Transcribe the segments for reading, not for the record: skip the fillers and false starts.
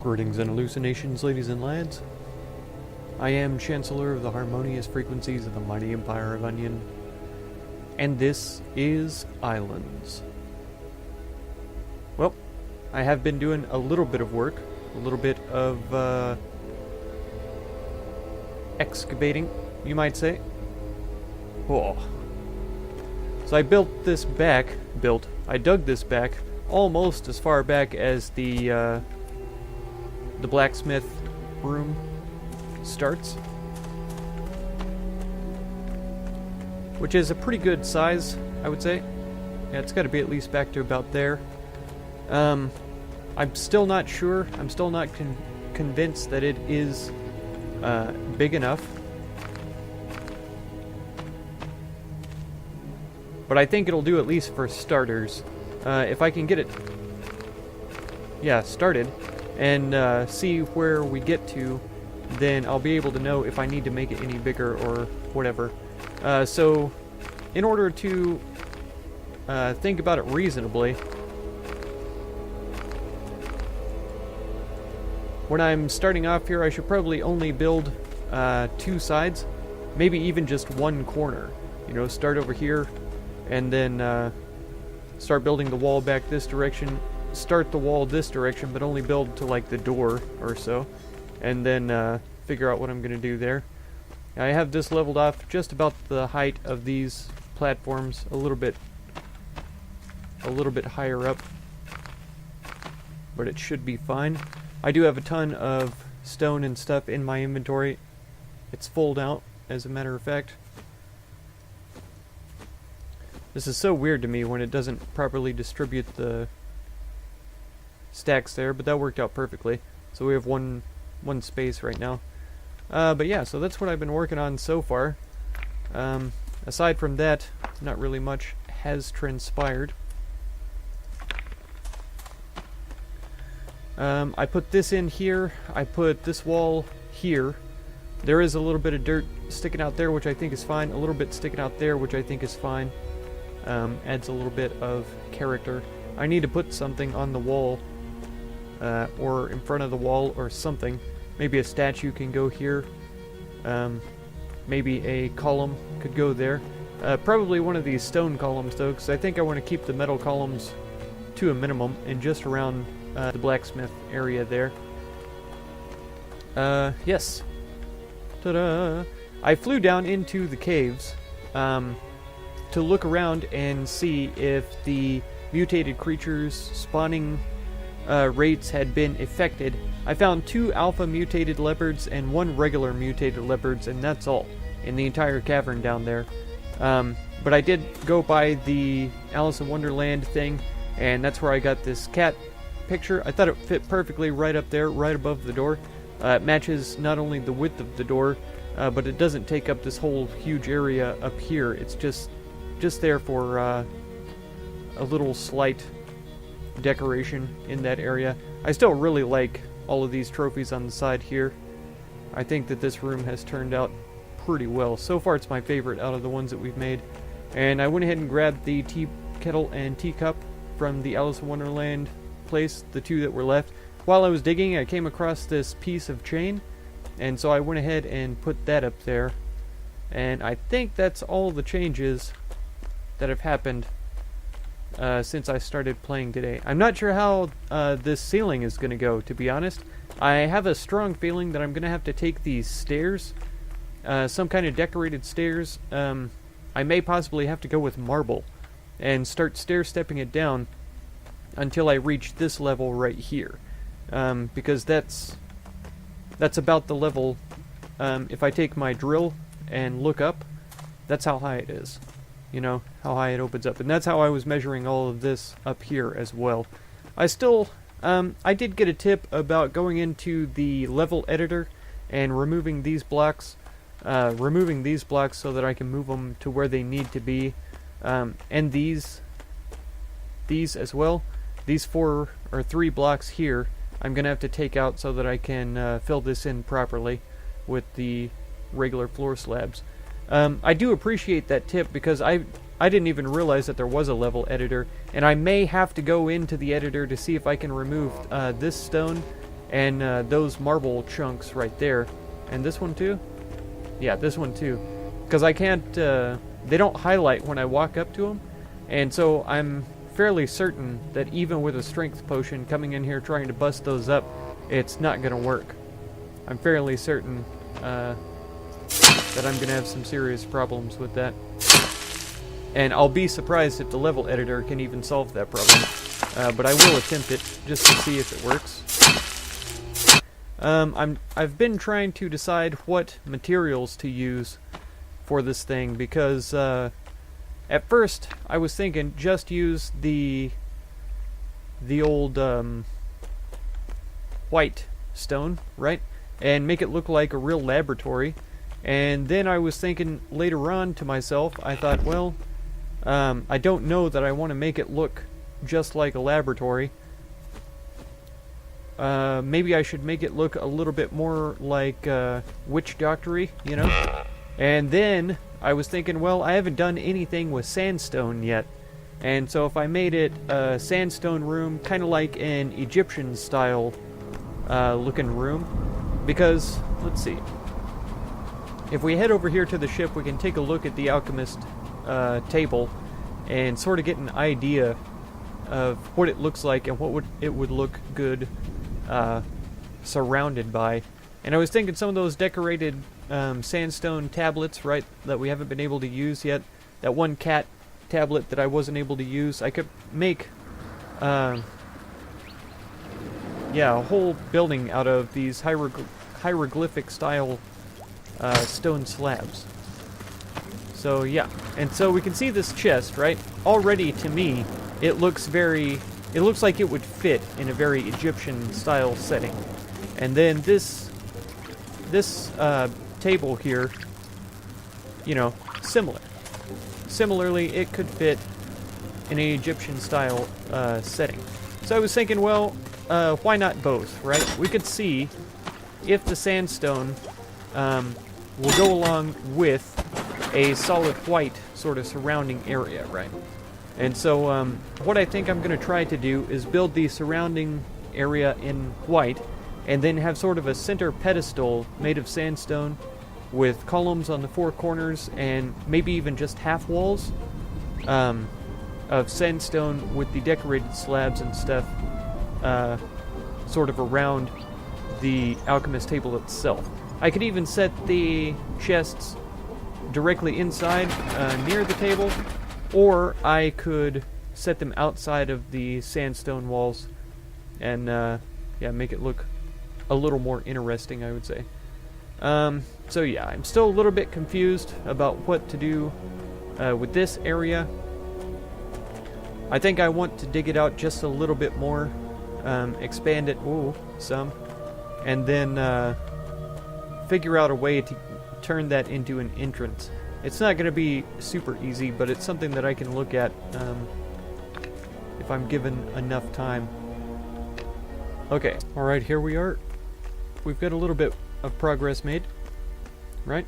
Greetings and hallucinations, ladies and lads. I am Chancellor of the harmonious frequencies of the mighty Empire of Onion, and this is Ylands. Well, I have been doing a little bit of work, a little bit of excavating, you might say. Oh. So I dug this back almost as far back as the blacksmith room starts, which is a pretty good size, I would say. Yeah, it's got to be at least back to about there. I'm still not sure. I'm still not convinced that it is big enough. But I think it'll do at least for starters. If I can get it, started, and see where we get to, then I'll be able to know if I need to make it any bigger or whatever. So, in order to think about it reasonably, when I'm starting off here, I should probably only build 2 sides, maybe even just one corner. You know, start over here, and then start building the wall back this direction. Start the wall this direction, but only build to like the door or so, and then figure out what I'm going to do there. I have this leveled off just about the height of these platforms, a little bit higher up, but it should be fine. I do have a ton of stone and stuff in my inventory. It's full out, as a matter of fact. This is so weird to me when it doesn't properly distribute the stacks there, but that worked out perfectly. So we have one space right now. But yeah, so that's what I've been working on so far. Aside from that, not really much has transpired. I put this in here. I put this wall here. There is a little bit of dirt sticking out there, which I think is fine. A little bit sticking out there, which I think is fine. Adds a little bit of character. I need to put something on the wall, or in front of the wall, or something. Maybe a statue can go here. Maybe a column could go there. Probably one of these stone columns, though, because I think I want to keep the metal columns to a minimum and just around the blacksmith area there. Yes. Ta-da! I flew down into the caves to look around and see if the mutated creatures spawning rates had been affected. I found 2 alpha mutated leopards and 1 regular mutated leopards, and that's all in the entire cavern down there. But I did go by the Alice in Wonderland thing, and that's where I got this cat picture. I thought it fit perfectly right up there, right above the door. It matches not only the width of the door, but it doesn't take up this whole huge area up here. It's just there for a little slight decoration in that area. I still really like all of these trophies on the side here. I think that this room has turned out pretty well. So far it's my favorite out of the ones that we've made. And I went ahead and grabbed the tea kettle and teacup from the Alice in Wonderland place, the 2 that were left. While I was digging, I came across this piece of chain, and so I went ahead and put that up there. And I think that's all the changes that have happened since I started playing today. I'm not sure how this ceiling is going to go, to be honest. I have a strong feeling that I'm going to have to take these stairs, some kind of decorated stairs. I may possibly have to go with marble and start stair-stepping it down until I reach this level right here, because that's about the level. If I take my drill and look up, that's how high it is. You know, how high it opens up. And that's how I was measuring all of this up here as well. I still, I did get a tip about going into the level editor and removing these blocks so that I can move them to where they need to be. And these as well. These 4 or 3 blocks here, I'm going to have to take out so that I can fill this in properly with the regular floor slabs. I do appreciate that tip, because I didn't even realize that there was a level editor, and I may have to go into the editor to see if I can remove this stone and those marble chunks right there. And this one too? Yeah, this one too. Because I can't, they don't highlight when I walk up to them, and so I'm fairly certain that even with a strength potion coming in here trying to bust those up, it's not going to work. I'm fairly certain that I'm going to have some serious problems with that. And I'll be surprised if the level editor can even solve that problem. But I will attempt it just to see if it works. I've been trying to decide what materials to use for this thing, because at first I was thinking just use the old white stone, right? And make it look like a real laboratory. And then I was thinking later on to myself, I thought, well, I don't know that I want to make it look just like a laboratory. Maybe I should make it look a little bit more like witch doctory, you know? And then I was thinking, well, I haven't done anything with sandstone yet. And so if I made it a sandstone room, kind of like an Egyptian style looking room, because, let's see, if we head over here to the ship, we can take a look at the alchemist table and sort of get an idea of what it looks like and what it would look good surrounded by. And I was thinking some of those decorated sandstone tablets, right, that we haven't been able to use yet, that one cat tablet that I wasn't able to use, I could make a whole building out of these hieroglyphic style stone slabs. So yeah, and so we can see this chest, right? Already to me, it looks like it would fit in a very Egyptian style setting. And then this table here, you know, similarly it could fit in an Egyptian style setting. So I was thinking, well, why not both, right? We could see if the sandstone will go along with a solid white sort of surrounding area, right? And so what I think I'm going to try to do is build the surrounding area in white, and then have sort of a center pedestal made of sandstone with columns on the four corners, and maybe even just half walls of sandstone with the decorated slabs and stuff sort of around the alchemist table itself. I could even set the chests directly inside near the table, or I could set them outside of the sandstone walls and make it look a little more interesting, I would say. So yeah, I'm still a little bit confused about what to do with this area. I think I want to dig it out just a little bit more, expand it some, and then figure out a way to turn that into an entrance. It's not going to be super easy, but it's something that I can look at if I'm given enough time. Okay, alright, here we are. We've got a little bit of progress made, right?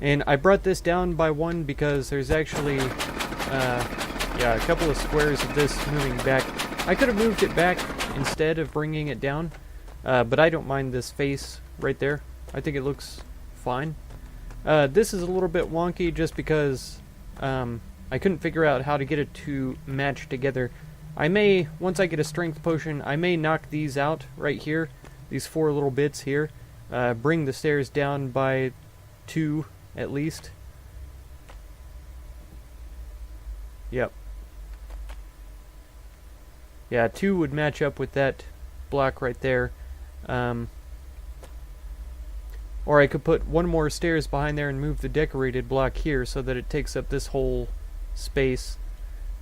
And I brought this down by one because there's actually a couple of squares of this moving back. I could have moved it back instead of bringing it down, but I don't mind this face right there. I think it looks fine. This is a little bit wonky just because I couldn't figure out how to get it to match together. I may, once I get a strength potion, I may knock these out right here, these four little bits here, bring the stairs down by 2 at least. Yep. Yeah, 2 would match up with that block right there. Or I could put one more stairs behind there and move the decorated block here so that it takes up this whole space.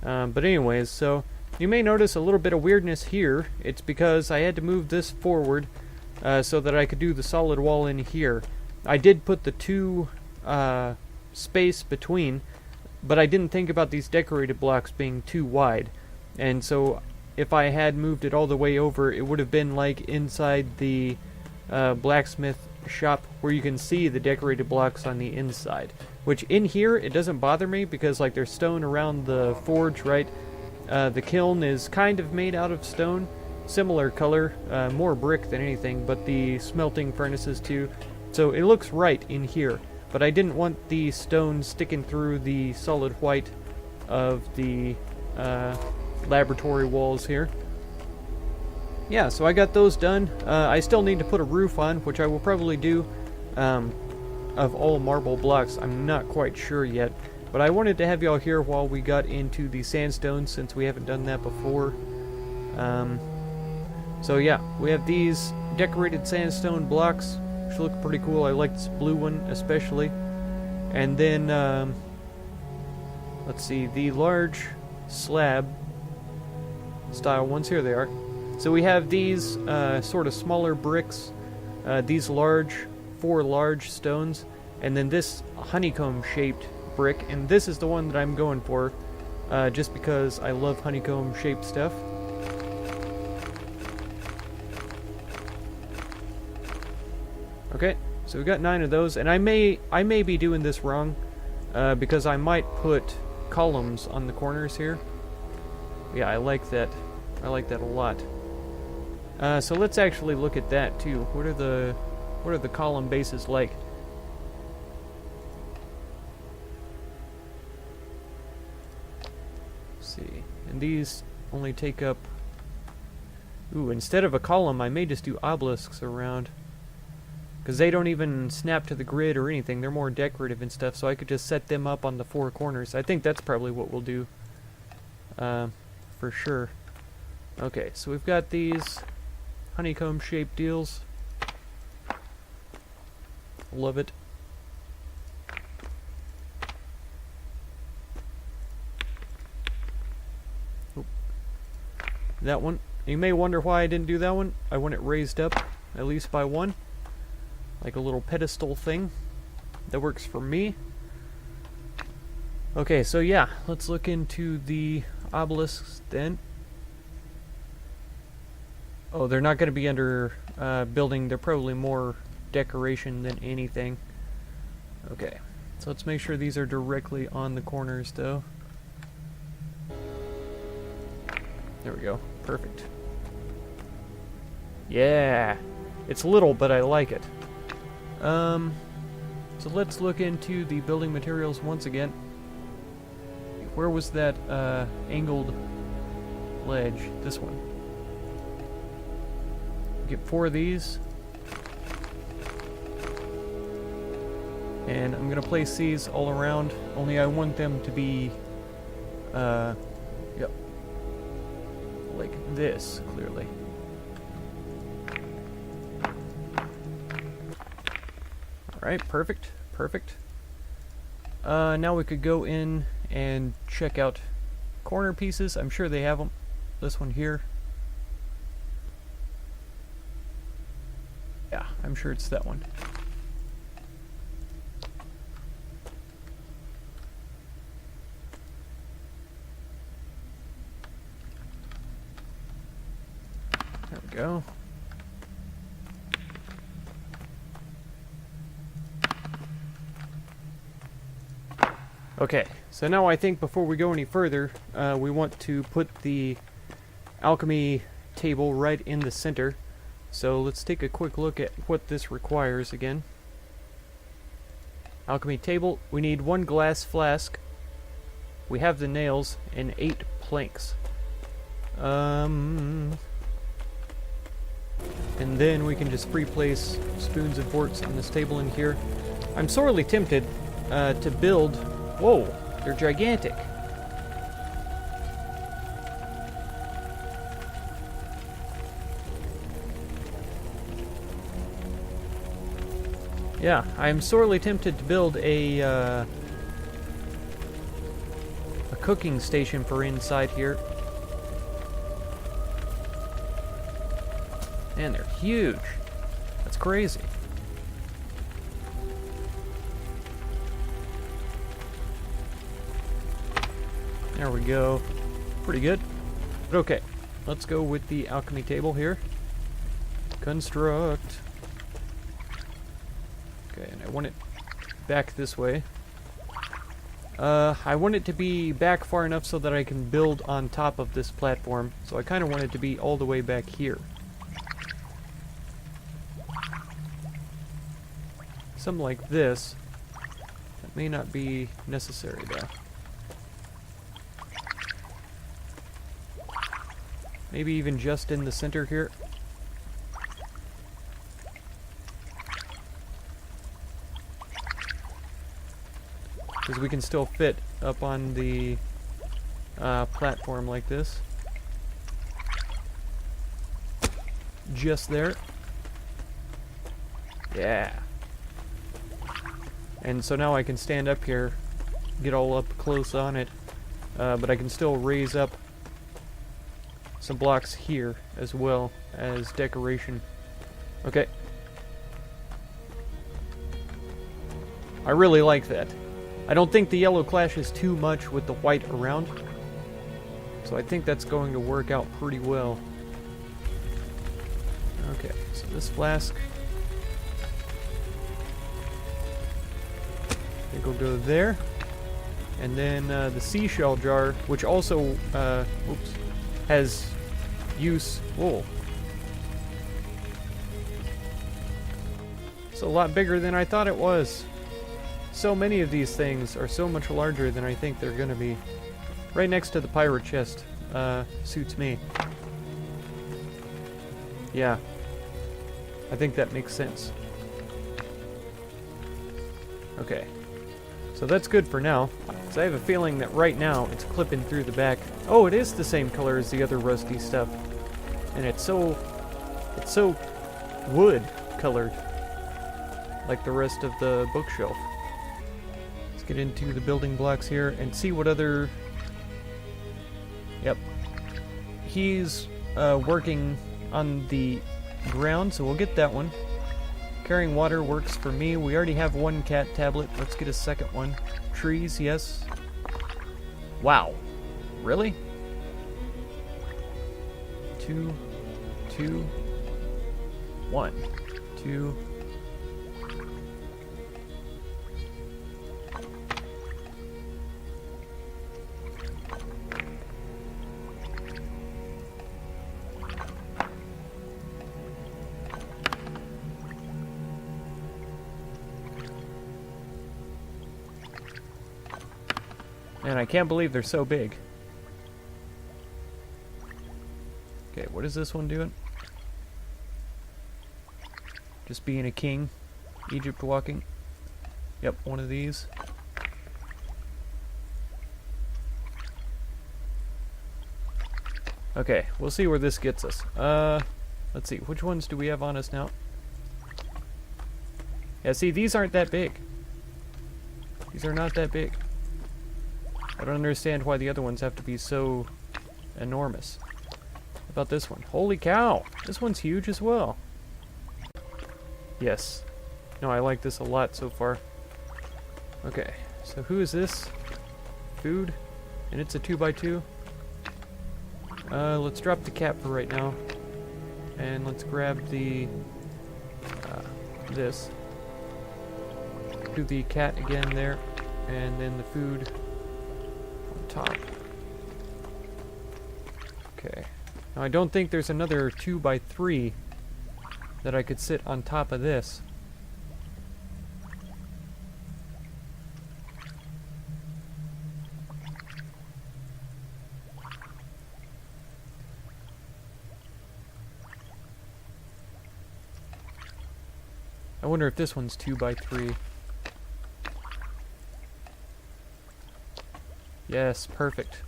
But anyways, so you may notice a little bit of weirdness here. It's because I had to move this forward so that I could do the solid wall in here. I did put the 2 space between, but I didn't think about these decorated blocks being too wide. And so if I had moved it all the way over, it would have been like inside the blacksmith shop where you can see the decorated blocks on the inside. Which in here, it doesn't bother me because like there's stone around the forge, right? The kiln is kind of made out of stone, similar color, more brick than anything, but the smelting furnaces too. So it looks right in here, but I didn't want the stone sticking through the solid white of the laboratory walls here. Yeah, so I got those done. I still need to put a roof on, which I will probably do of all marble blocks. I'm not quite sure yet, but I wanted to have y'all here while we got into the sandstone, since we haven't done that before. So yeah, we have these decorated sandstone blocks, which look pretty cool. I like this blue one especially. And then, let's see, the large slab style ones, here they are. So we have these sort of smaller bricks, these four large stones, and then this honeycomb shaped brick, and this is the one that I'm going for, just because I love honeycomb shaped stuff. Okay, so we got 9 of those, and I may be doing this wrong, because I might put columns on the corners here. Yeah, I like that. I like that a lot. So let's actually look at that too. What are the column bases like? Let's see, and these only take up. Ooh, instead of a column, I may just do obelisks around, because they don't even snap to the grid or anything. They're more decorative and stuff, so I could just set them up on the 4 corners. I think that's probably what we'll do, for sure. Okay, so we've got these honeycomb shaped deals. Love it. Oop. That one. You may wonder why I didn't do that one. I want it raised up at least by 1. Like a little pedestal thing. That works for me. Okay, so yeah, let's look into the obelisks then. Oh, they're not going to be under building. They're probably more decoration than anything. Okay, so let's make sure these are directly on the corners, though. There we go. Perfect. Yeah! It's little, but I like it. So let's look into the building materials once again. Where was that angled ledge? This one. Get 4 of these. And I'm going to place these all around, only I want them to be, yep, like this, clearly. Alright, perfect, perfect. Now we could go in and check out corner pieces. I'm sure they have them. This one here. Yeah, I'm sure it's that one. There we go. Okay, so now I think before we go any further, we want to put the alchemy table right in the center. So let's take a quick look at what this requires again. Alchemy table, we need 1 glass flask. We have the nails and 8 planks. And then we can just free place spoons and forks on this table in here. I'm sorely tempted to build. Whoa, they're gigantic. Yeah, I'm sorely tempted to build a cooking station for inside here. Man, they're huge. That's crazy. There we go. Pretty good. But okay, let's go with the alchemy table here. Construct. Okay, and I want it back this way. I want it to be back far enough so that I can build on top of this platform. So I kind of want it to be all the way back here. Something like this. That may not be necessary though. Maybe even just in the center here. Because we can still fit up on the platform like this. Just there. Yeah. And so now I can stand up here, get all up close on it, but I can still raise up some blocks here as well as decoration. Okay. I really like that. I don't think the yellow clashes too much with the white around, so I think that's going to work out pretty well. Okay, so this flask, I think will go there, and then the seashell jar, which also has use. Whoa, it's a lot bigger than I thought it was. So many of these things are so much larger than I think they're gonna be. Right next to the pirate chest suits me. Yeah, I think that makes sense. Okay, so that's good for now. So I have a feeling that right now it's clipping through the back. Oh, it is the same color as the other rusty stuff, and it's so wood colored, like the rest of the bookshelf. Get into the building blocks here and see what other... Yep. He's working on the ground, so we'll get that one. Carrying water works for me. We already have one cat tablet. Let's get a second one. Trees, yes. Wow. Really? 2, 2, 1, 2... Man, I can't believe they're so big. Okay, what is this one doing? Just being a king. Egypt walking. Yep, one of these. Okay, we'll see where this gets us. Let's see, which ones do we have on us now? Yeah, see, these aren't that big. These are not that big. I don't understand why the other ones have to be so enormous. How about this one? Holy cow! This one's huge as well. Yes. No, I like this a lot so far. Okay, so who is this? Food? And it's a 2x2. Let's drop the cat for right now. And let's grab the... this. Do the cat again there. And then the food... top. Okay. Now I don't think there's another 2x3 that I could sit on top of this. I wonder if this one's 2x3. Yes, perfect.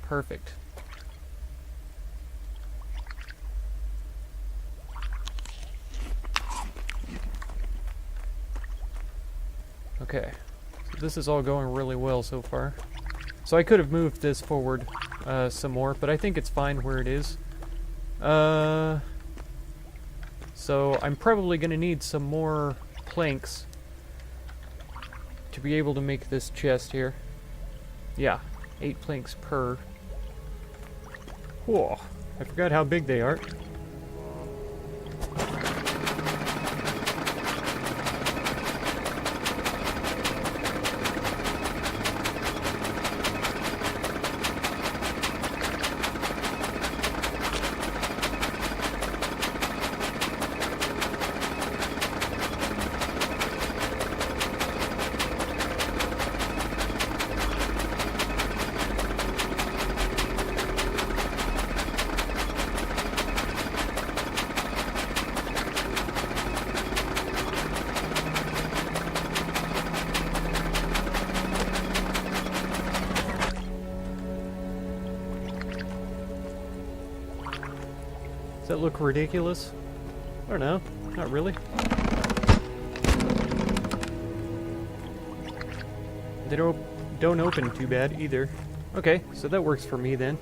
Perfect. Okay. So this is all going really well so far. So I could have moved this forward some more, but I think it's fine where it is. So I'm probably going to need some more planks to be able to make this chest here. Yeah, 8 planks per. Whoa, I forgot how big they are. that look ridiculous? I don't know. Not really. They don't open too bad either. Okay, so that works for me then.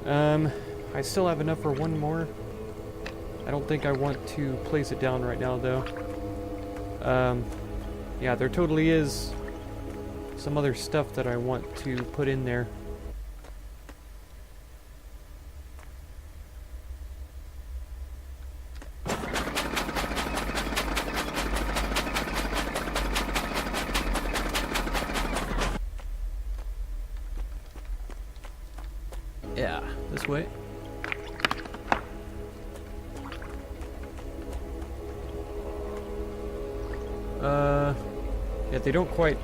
I still have enough for one more. I don't think I want to place it down right now though. Yeah, there totally is some other stuff that I want to put in there. Yeah, this way. Yeah, they don't quite...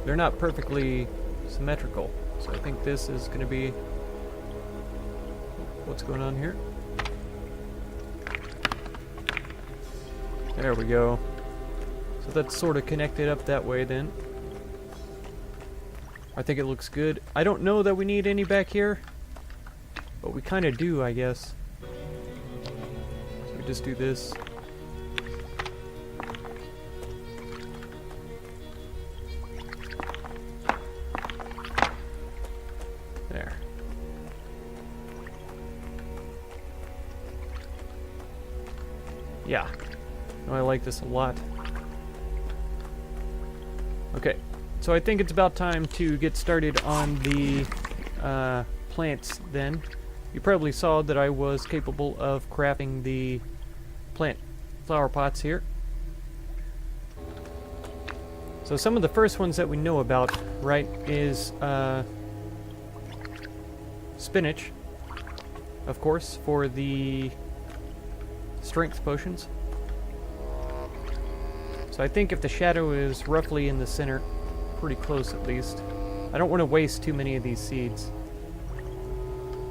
They're not perfectly symmetrical. So I think this is going to be... What's going on here? There we go. So that's sort of connected up that way then. I think it looks good. I don't know that we need any back here, but we kind of do, I guess. So we just do this. There. Yeah. No, I like this a lot. Okay. So I think it's about time to get started on the plants then. You probably saw that I was capable of crafting the plant flower pots here. So some of the first ones that we know about, right, is spinach, of course, for the strength potions. So I think if the shadow is roughly in the center, pretty close at least. I don't want to waste too many of these seeds.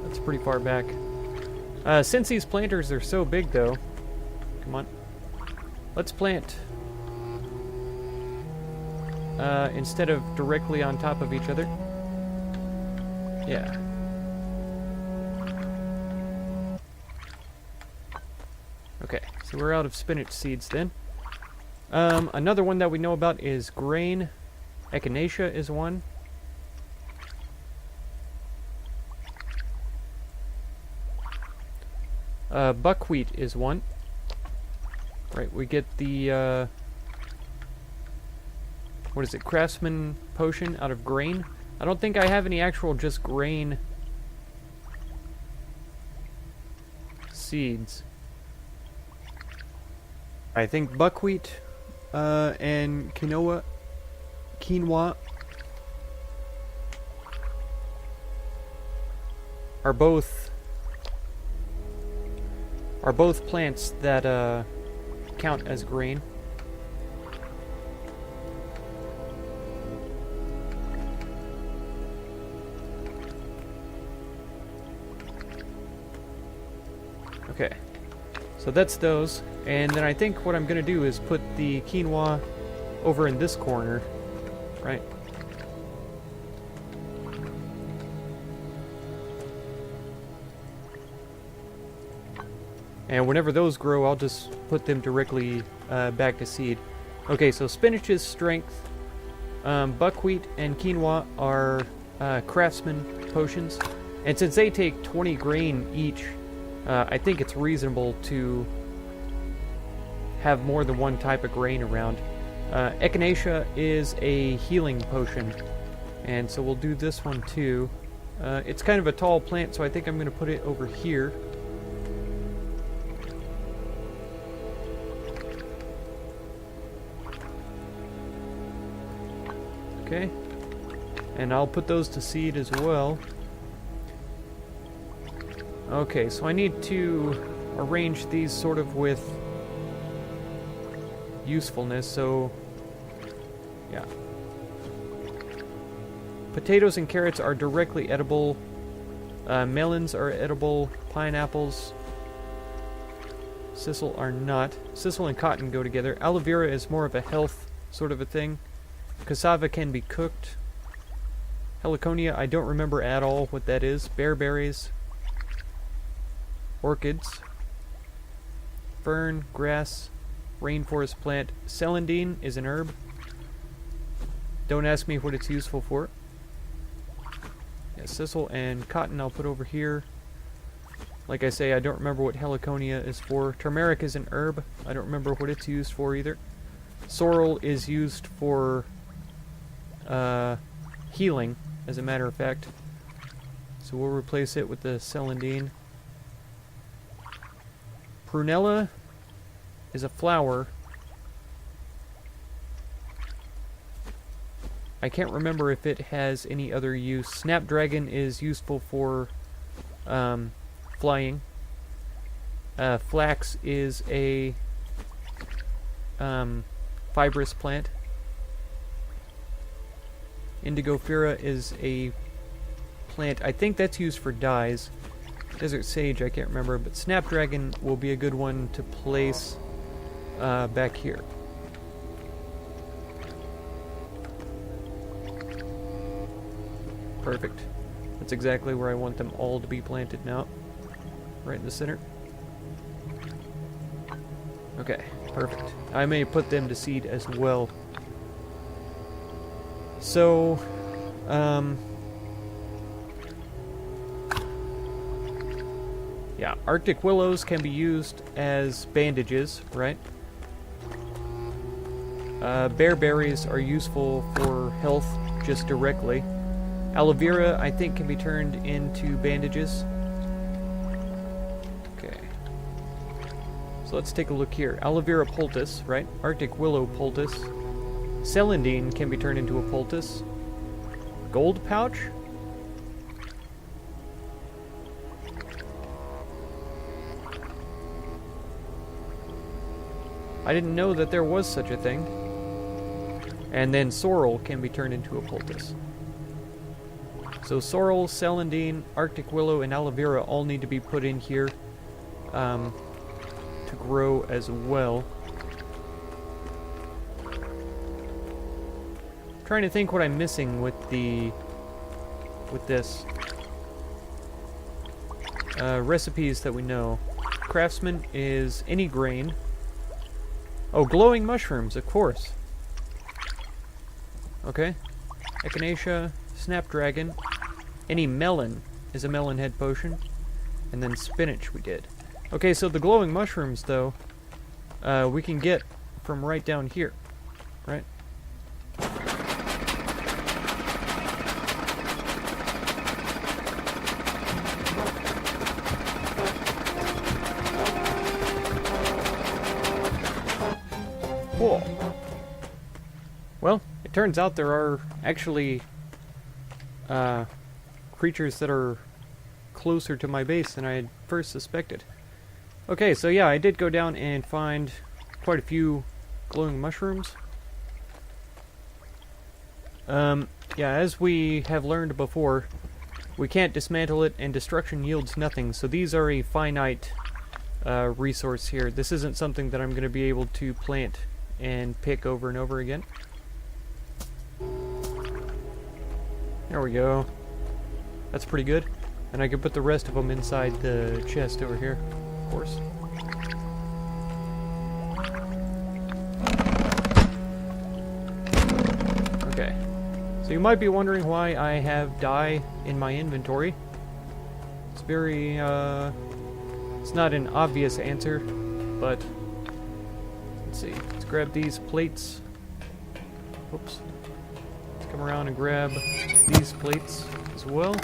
That's pretty far back. Since these planters are so big though, come on, let's plant instead of directly on top of each other. Yeah. Okay, so we're out of spinach seeds then. Another one that we know about is grain. Echinacea is one. Buckwheat is one. Right, we get the, what is it, Craftsman potion out of grain. I don't think I have any actual just grain seeds. I think buckwheat and quinoa are both plants that count as grain. Okay, so that's those, and then I think what I'm gonna do is put the quinoa over in this corner. Right. And whenever those grow, I'll just put them directly back to seed. Okay, so spinach is strength. Buckwheat and quinoa are craftsman potions. And since they take 20 grain each, I think it's reasonable to have more than one type of grain around. Echinacea is a healing potion, and so we'll do this one too. It's kind of a tall plant, so I think I'm going to put it over here. Okay, and I'll put those to seed as well. Okay, so I need to arrange these sort of with usefulness, so yeah. Potatoes and carrots are directly edible. Melons are edible. Pineapples, sisal are not. Sisal and cotton go together. Aloe vera is more of a health sort of a thing. Cassava can be cooked. Heliconia, I don't remember at all what that is. Bearberries. orchids, fern, grass, rainforest plant. Celandine is an herb. Don't ask me what it's useful for. Yeah, sisal and cotton I'll put over here. Like I say, I don't remember what heliconia is for. Turmeric is an herb. I don't remember what it's used for either. Sorrel is used for healing, as a matter of fact. So we'll replace it with the celandine. Prunella is a flower. I can't remember if it has any other use. Snapdragon is useful for flying. Flax is a fibrous plant. Indigofera is a plant. I think that's used for dyes. Desert sage, I can't remember, but snapdragon will be a good one to place back here. Perfect. That's exactly where I want them all to be planted now. Right in the center. Okay, perfect. I may put them to seed as well. So, yeah, Arctic willows can be used as bandages, right? Bearberries are useful for health just directly. Aloe vera, I think, can be turned into bandages. Okay. So let's take a look here. Aloe vera poultice, right? Arctic willow poultice. Celandine can be turned into a poultice. Gold pouch? I didn't know that there was such a thing. And then sorrel can be turned into a poultice. So sorrel, celandine, Arctic willow, and aloe vera all need to be put in here to grow as well. I'm trying to think what I'm missing with this. Recipes that we know. Craftsman is any grain. Oh, glowing mushrooms, of course. Okay. Echinacea, snapdragon. Any melon is a melon head potion. And then spinach we did. Okay, so the glowing mushrooms, though, we can get from right down here. Right? Cool. Well, it turns out there are actually creatures that are closer to my base than I had first suspected. Okay, so yeah, I did go down and find quite a few glowing mushrooms. Yeah, as we have learned before, we can't dismantle it and destruction yields nothing, so these are a finite resource here. This isn't something that I'm going to be able to plant and pick over and over again. There we go. That's pretty good. And I can put the rest of them inside the chest over here, of course. Okay. So you might be wondering why I have dye in my inventory. It's very, it's not an obvious answer, but let's see. Let's grab these plates. Whoops. Let's come around and grab these plates as well.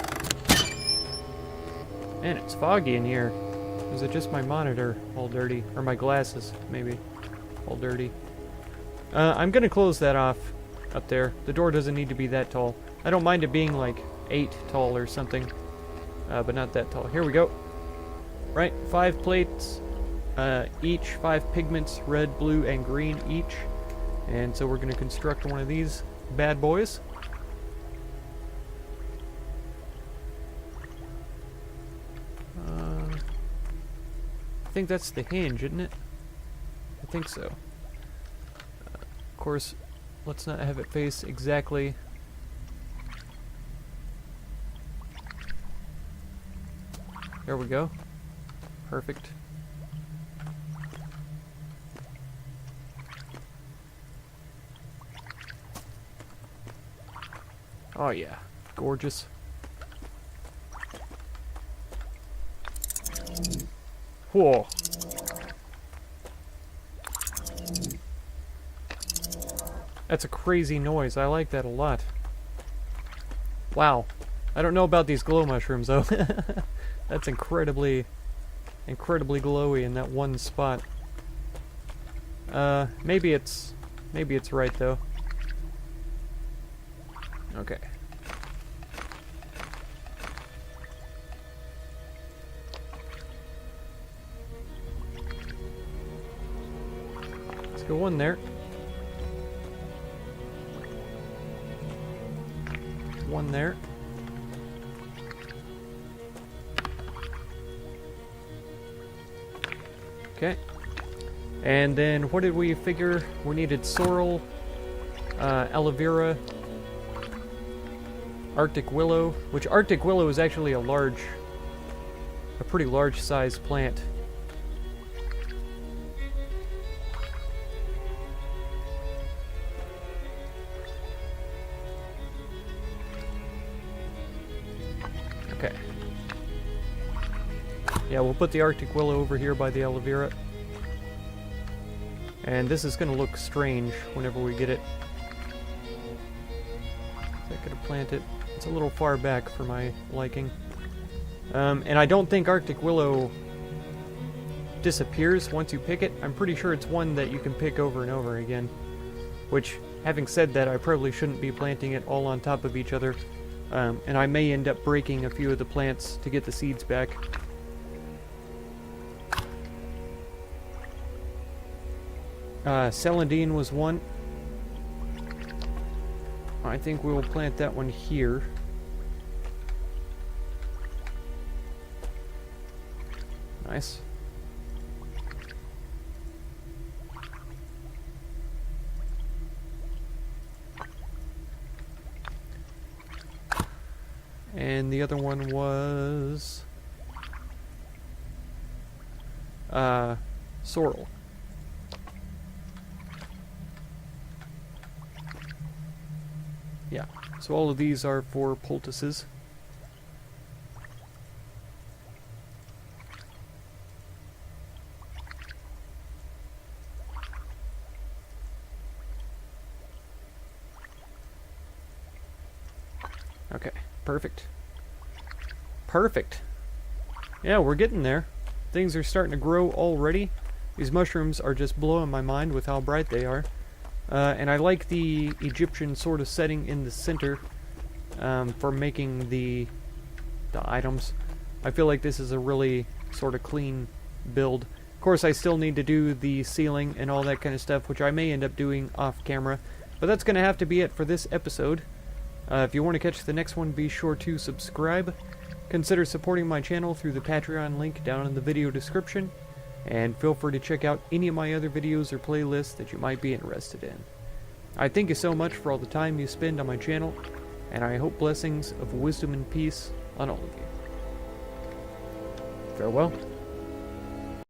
Man, it's foggy in here. Is it just my monitor all dirty? Or my glasses, maybe, all dirty. I'm gonna close that off up there. The door doesn't need to be that tall. I don't mind it being like 8 tall or something, but not that tall. Here we go. Right, 5 plates, each 5 pigments, red, blue, and green each. And so we're gonna construct one of these bad boys. I think that's the hinge, isn't it? I think so. Of course, let's not have it face exactly. There we go. Perfect. Oh yeah, gorgeous. Whoa. That's a crazy noise. I like that a lot. Wow. I don't know about these glow mushrooms though. That's incredibly glowy in that one spot. Maybe it's right though. Okay. Let's go one there. One there. Okay. And then what did we figure? We needed sorrel, aloe vera, Arctic willow, which Arctic willow is actually a pretty large size plant. Okay. Yeah, we'll put the Arctic willow over here by the aloe vera. And this is going to look strange whenever we get it. I could have planted it. It's a little far back for my liking. And I don't think Arctic willow disappears once you pick it. I'm pretty sure it's one that you can pick over and over again. Which, having said that, I probably shouldn't be planting it all on top of each other. And I may end up breaking a few of the plants to get the seeds back. Celandine was one. I think we will plant that one here. Nice. And the other one was sorrel. Yeah, so all of these are for poultices. Okay, perfect. Perfect. Yeah, we're getting there. Things are starting to grow already. These mushrooms are just blowing my mind with how bright they are. And I like the Egyptian sort of setting in the center for making the items. I feel like this is a really sort of clean build. Of course, I still need to do the ceiling and all that kind of stuff, which I may end up doing off camera. But that's going to have to be it for this episode. If you want to catch the next one, be sure to subscribe. Consider supporting my channel through the Patreon link down in the video description. And feel free to check out any of my other videos or playlists that you might be interested in. I thank you so much for all the time you spend on my channel, and I hope blessings of wisdom and peace on all of you. Farewell.